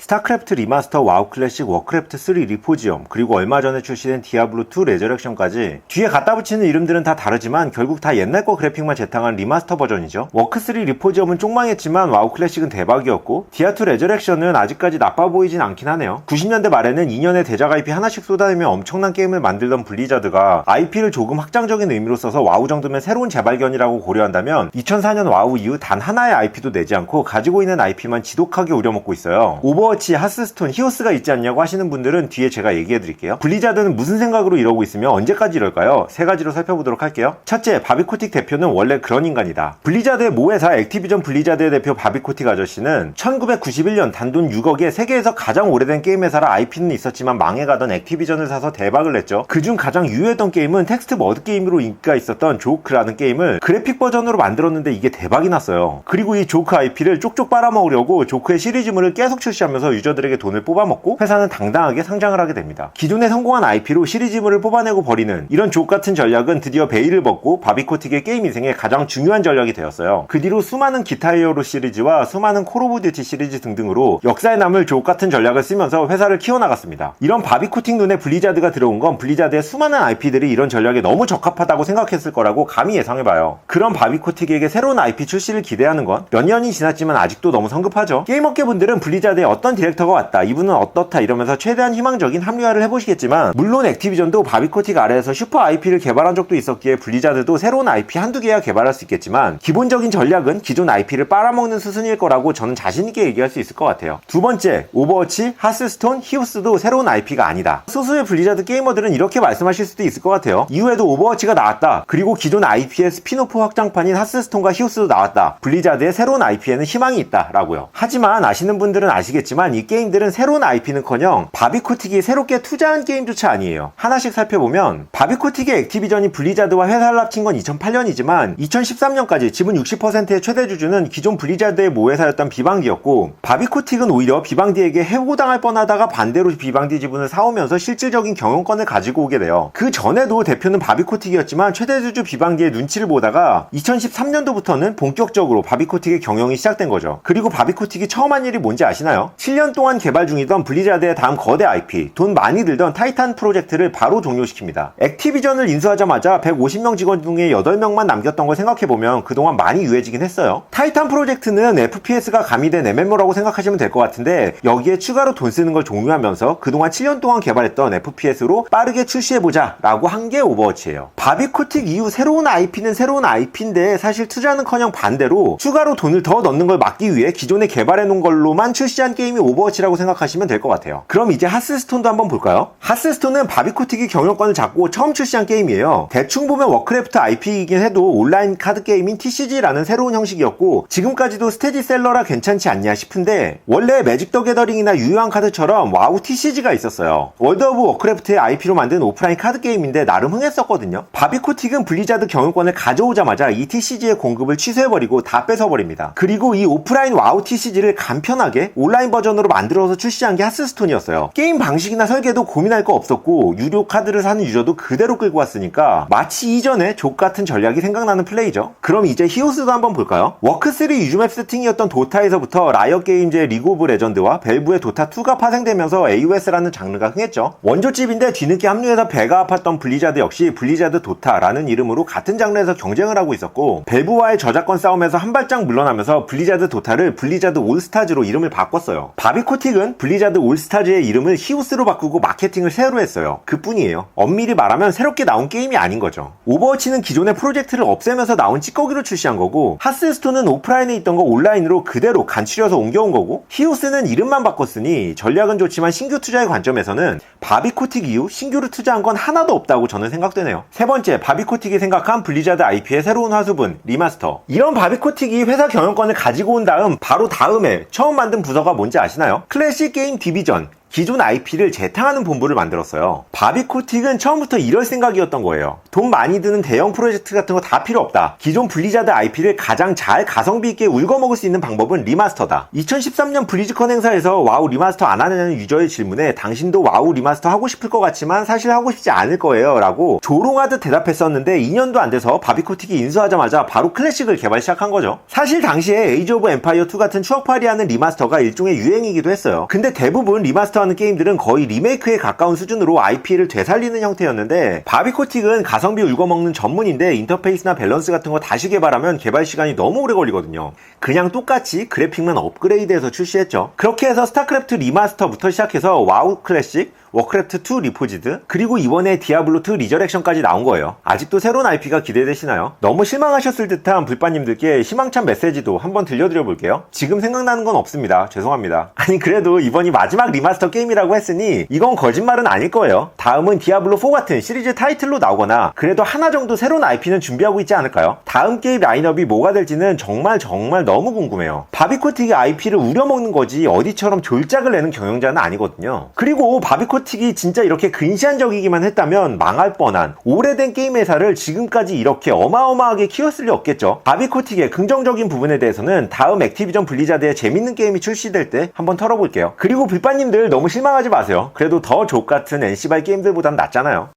스타크래프트 리마스터, 와우 클래식, 워크래프트 3 리포지엄, 그리고 얼마 전에 출시된 디아블로2 레저렉션까지 뒤에 갖다 붙이는 이름들은 다 다르지만 결국 다 옛날 거 그래픽만 재탕한 리마스터 버전이죠. 워크3 리포지엄은 쪽망했지만 와우 클래식은 대박이었고 디아2 레저렉션은 아직까지 나빠 보이진 않긴 하네요. 90년대 말에는 2년에 대작 IP 하나씩 쏟아내며 엄청난 게임을 만들던 블리자드가 IP를 조금 확장적인 의미로 써서 와우 정도면 새로운 재발견이라고 고려한다면 2004년 와우 이후 단 하나의 IP도 내지 않고 가지고 있는 IP만 지독하게 우려먹고 있어요. 오버워치, 하스스톤, 히오스가 있지 않냐고 하시는 분들은 뒤에 제가 얘기해드릴게요. 블리자드는 무슨 생각으로 이러고 있으며 언제까지 이럴까요? 세 가지로 살펴보도록 할게요. 첫째, 바비 코틱 대표는 원래 그런 인간이다. 블리자드의 모회사 액티비전 블리자드의 대표 바비 코틱 아저씨는 1991년 단돈 6억에 세계에서 가장 오래된 게임 회사라 IP는 있었지만 망해가던 액티비전을 사서 대박을 냈죠. 그중 가장 유효했던 게임은 텍스트 머드 게임으로 인기가 있었던 조크라는 게임을 그래픽 버전으로 만들었는데 이게 대박이 났어요. 그리고 이 조크 IP를 쪽쪽 빨아먹으려고 조크의 시리즈물을 계속 출시하면서 유저들에게 돈을 뽑아먹고 회사는 당당하게 상장을 하게 됩니다. 기존에 성공한 IP로 시리즈물을 뽑아내고 버리는 이런 족 같은 전략은 드디어 베일을 벗고 바비 코틱의 게임 인생에 가장 중요한 전략이 되었어요. 그 뒤로 수많은 기타 히어로 시리즈와 수많은 콜 오브 듀티 시리즈 등등으로 역사에 남을 족 같은 전략을 쓰면서 회사를 키워나갔습니다. 이런 바비 코틱 눈에 블리자드가 들어온 건 블리자드의 수많은 IP들이 이런 전략에 너무 적합하다고 생각했을 거라고 감히 예상해봐요. 그런 바비 코틱에게 새로운 IP 출시를 기대하는 건 몇 년이 지났지만 아직도 너무 성급하죠. 게임업계 분들은 블리자드에 어떤 디렉터가 왔다, 이분은 어떻다 이러면서 최대한 희망적인 합리화를 해보시겠지만 물론 액티비전도 바비 코틱 아래에서 슈퍼 IP를 개발한 적도 있었기에 블리자드도 새로운 IP 한두 개야 개발할 수 있겠지만 기본적인 전략은 기존 IP를 빨아먹는 수순일 거라고 저는 자신있게 얘기할 수 있을 것 같아요. 두 번째, 오버워치, 하스스톤, 히오스도 새로운 IP가 아니다. 소수의 블리자드 게이머들은 이렇게 말씀하실 수도 있을 것 같아요. 이후에도 오버워치가 나왔다, 그리고 기존 IP의 스피노프 확장판인 하스스톤과 히오스도 나왔다, 블리자드의 새로운 IP에는 희망이 있다 라고요. 하지만 아시는 분들은 아시겠지만 이 게임들은 새로운 IP는커녕 바비 코틱이 새롭게 투자한 게임조차 아니에요. 하나씩 살펴보면 바비 코틱의 액티비전이 블리자드와 회사를 합친 건 2008년이지만 2013년까지 지분 60%의 최대 주주는 기존 블리자드의 모회사였던 비방디였고, 바비 코틱은 오히려 비방디에게 해고당할 뻔하다가 반대로 비방디 지분을 사오면서 실질적인 경영권을 가지고 오게 돼요. 그 전에도 대표는 바비 코틱이었지만 최대 주주 비방디의 눈치를 보다가 2013년도부터는 본격적으로 바비 코틱의 경영이 시작된 거죠. 그리고 바비 코틱이 처음 한 일이 뭔지 아시나요? 7년 동안 개발 중이던 블리자드의 다음 거대 IP, 돈 많이 들던 타이탄 프로젝트를 바로 종료시킵니다. 액티비전을 인수하자마자 150명 직원 중에 8명만 남겼던 걸 생각해보면 그동안 많이 유해지긴 했어요. 타이탄 프로젝트는 FPS가 가미된 MMO라고 생각하시면 될 것 같은데 여기에 추가로 돈 쓰는 걸 종료하면서 그동안 7년 동안 개발했던 FPS로 빠르게 출시해보자 라고 한 게 오버워치예요. 바비 코틱 이후 새로운 IP는 새로운 IP인데 사실 투자는커녕 반대로 추가로 돈을 더 넣는 걸 막기 위해 기존에 개발해놓은 걸로만 출시한 게임이 오버워치라고 생각하시면 될 것 같아요. 그럼 이제 하스스톤도 한번 볼까요? 하스스톤은 바비 코틱이 경영권을 잡고 처음 출시한 게임이에요. 대충 보면 워크래프트 IP이긴 해도 온라인 카드 게임인 TCG라는 새로운 형식이었고 지금까지도 스테디셀러라 괜찮지 않냐 싶은데 원래 매직 더 게더링이나 유효한 카드처럼 와우 TCG가 있었어요. 월드 오브 워크래프트의 IP로 만든 오프라인 카드 게임인데 나름 흥했었거든요. 바비 코틱은 블리자드 경영권을 가져오자마자 이 TCG의 공급을 취소해버리고 다 뺏어버립니다. 그리고 이 오프라인 와우 TCG를 간편하게 온라인 버전으로 만들어서 출시한 게 하스스톤이었어요. 게임 방식이나 설계도 고민할 거 없었고 유료 카드를 사는 유저도 그대로 끌고 왔으니까 마치 이전에 족같은 전략이 생각나는 플레이죠. 그럼 이제 히오스도 한번 볼까요? 워크3 유즈맵 세팅이었던 도타에서부터 라이엇 게임즈의 리그 오브 레전드와 벨브의 도타2가 파생되면서 AOS라는 장르가 흥했죠. 원조집인데 뒤늦게 합류해서 배가 아팠던 블리자드 역시 블리자드 도타라는 이름으로 같은 장르에서 경쟁을 하고 있었고 벨브와의 저작권 싸움에서 한 발짝 물러나면서 블리자드 도타를 블리자드 올스타즈로 이름을 바꿨어요. 바비 코틱은 블리자드 올스타즈의 이름을 히오스로 바꾸고 마케팅을 새로 했어요. 그뿐이에요. 엄밀히 말하면 새롭게 나온 게임이 아닌 거죠. 오버워치는 기존의 프로젝트를 없애면서 나온 찌꺼기로 출시한 거고 하스스톤은 오프라인에 있던 거 온라인으로 그대로 간추려서 옮겨온 거고 히오스는 이름만 바꿨으니 전략은 좋지만 신규 투자의 관점에서는 바비 코틱 이후 신규로 투자한 건 하나도 없다고 저는 생각되네요. 세 번째, 바비 코틱이 생각한 블리자드 IP의 새로운 화수분, 리마스터. 이런 바비 코틱이 회사 경영권을 가지고 온 다음 바로 다음에 처음 만든 부서가 뭔지 아시나요? 클래식 게임 디비전, 기존 IP를 재탕하는 본부를 만들었어요. 바비코틱은 처음부터 이럴 생각이었던 거예요. 돈 많이 드는 대형 프로젝트 같은 거 다 필요 없다. 기존 블리자드 IP를 가장 잘 가성비 있게 울거먹을 수 있는 방법은 리마스터다. 2013년 블리즈컨 행사에서 와우 리마스터 안 하느냐는 유저의 질문에 당신도 와우 리마스터 하고 싶을 것 같지만 사실 하고 싶지 않을 거예요 라고 조롱하듯 대답했었는데 2년도 안 돼서 바비코틱이 인수하자마자 바로 클래식을 개발 시작한 거죠. 사실 당시에 에이지 오브 엠파이어 2 같은 추억팔이하는 리마스터가 일종의 유행이기도 했어요. 근데 대부분 리마스터하는 게임들은 거의 리메이크에 가까운 수준으로 IP를 되살리는 형태였는데 바비코틱은 가성비 울거먹는 전문인데 인터페이스나 밸런스 같은 거 다시 개발하면 개발 시간이 너무 오래 걸리거든요. 그냥 똑같이 그래픽만 업그레이드해서 출시했죠. 그렇게 해서 스타크래프트 리마스터부터 시작해서 와우 클래식, 워크래프트2 리포지드, 그리고 이번에 디아블로2 리저렉션까지 나온 거예요. 아직도 새로운 IP가 기대되시나요? 너무 실망하셨을 듯한 불빠님들께 희망찬 메시지도 한번 들려드려 볼게요. 지금 생각나는 건 없습니다. 죄송합니다. 아니 그래도 이번이 마지막 리마스터 게임이라고 했으니 이건 거짓말은 아닐 거예요. 다음은 디아블로4 같은 시리즈 타이틀로 나오거나 그래도 하나 정도 새로운 IP는 준비하고 있지 않을까요? 다음 게임 라인업이 뭐가 될지는 정말 너무 궁금해요. 바비코틱이 IP를 우려먹는 거지 어디처럼 졸작을 내는 경영자는 아니거든요. 그리고 바비코틱이 진짜 이렇게 근시안적이기만 했다면 망할 뻔한 오래된 게임 회사를 지금까지 이렇게 어마어마하게 키웠을 리 없겠죠. 바비코틱의 긍정적인 부분에 대해서는 다음 액티비전 블리자드의 재밌는 게임이 출시될 때 한번 털어볼게요. 그리고 불빠님들 너무 실망하지 마세요. 그래도 더 족같은 NC발 게임들보단 낫잖아요.